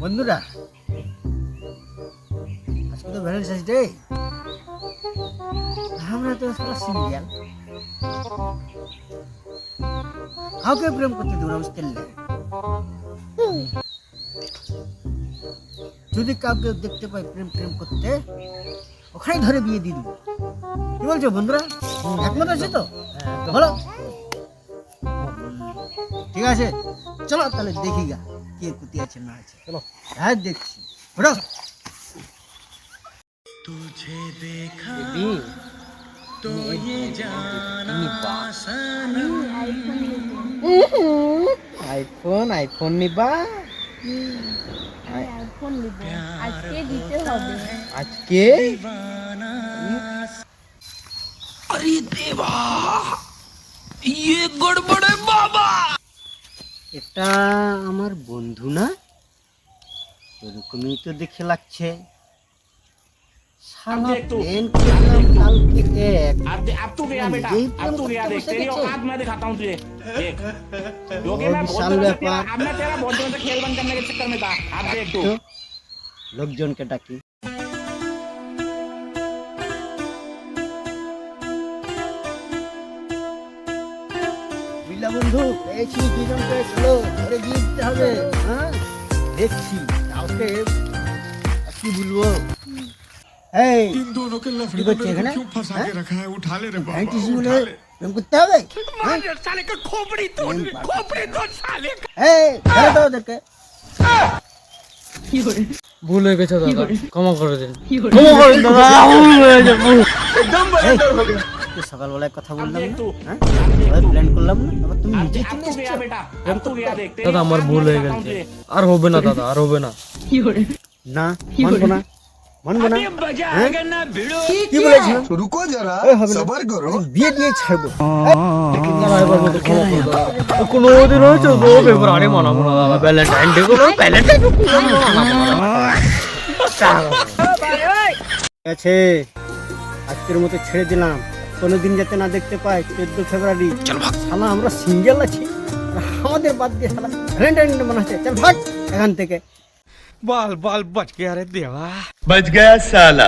বন্ধুরা, আজকে তো ভ্যালেন্টাইন্স ডে, আমরা তো সারা সিঙ্গেল, কাউকে প্রেম করতে দেবো না, বুঝতে পারলে? যদি কাউকে দেখতে পাই প্রেম প্রেম করতে, ওখানে ধরে বিয়ে দিয়ে দিব। কি বলছো বন্ধুরা, একমত আছে তো? বলো। ঠিক আছে, চলো তাহলে দেখি গা কে কুতি আছে না আছে। চলো, হ্যাঁ দেখছি। ওঠো। तुझे देखा दीदी तो ये जाना सनम আইফোন আইফোন নিবা আইফোন নিব, আজকে দিতে হবে। আজকে? दीवाना আরে দেবা, ये गड़बड़ है बाबा। এটা আমার বন্ধু না? এরকমই তো দেখে লাগছে। শালা প্লেন করলাম কালকে এক। अब तू गया बेटा, अब तू गया। देख तेरी औकात मैं दिखाता हूँ तुझे। देख क्योंकि मैं बहुत विशाल दिनों से व्यापार। अब मैं तेरा बहुत दिनों से खेल बंद करने के चक्कर में था। अब देख तू তো লোকজনকে ডাকি। বুঝলা বন্ধু, পেয়েছি দুজনকে, চলো ধরে বিয়ে দিতে হবে। হ্যাঁ দেখছি কাউকে কি বলবো। এই इन दोनों के लफड़े কি को করছে मेरे এখানে? को क्यों फंसा के रखा है? उठा ले रे बाबा, ভ্যালেন্টাইন্স उठा বলে ले। প্রেম করতে হবে? साले का खोपड़ी तोड़, खोपड़ी तोड़ साले का। এই ধরে দাও ওদেরকে। ভুল হয়ে গেছে দাদা, ক্ষমা করে দিন। ক্ষমা করে দিন দাদা, ভুল হয়ে গেছে, ভুল। তুই সকালবেলায় কথা বললাম देख না, तू হ্যাঁ সবাই প্ল্যান করলাম না, আবার তুমি নিজে अब চলে तू गया এসছো। बेटा, अब तू गया। देख तेरी দাদা আমার औकात ভুল मैं হয়ে दिखाता हूँ গেছে, तुझे। আর হবে না দাদা, আর হবে না। না মানবো না, মানবো না। मजा হ্যাঁ? आएगा ना भिड़ो। কি বলেছিলাম? रुको जरा, এই হবে না, सबर करो। আজকে বিয়ে দিয়ে ছাড়বো। দাদা এবার মতো ক্ষমা করে দাও। কোনো দিন হয়েছে তো ফেব্রুয়ারি মানাবো না দাদা, ভ্যালেন্টাইন ডে গুলো ভ্যালেন্টাইন আছে, আজকের মতো ছেড়ে দিলাম, কোনোদিন যাতে না দেখতে পাই। 14 ফেব্রুয়ারি শালা আমরা সিঙ্গেল আছি, আর আমাদের বাদ দিয়ে শালা ভ্যালেন্টাইন ডে মনে হচ্ছে। চল ভাগ এখান থেকে। বাল বাল বাচ কে, আরে দেবা। बच गया साला।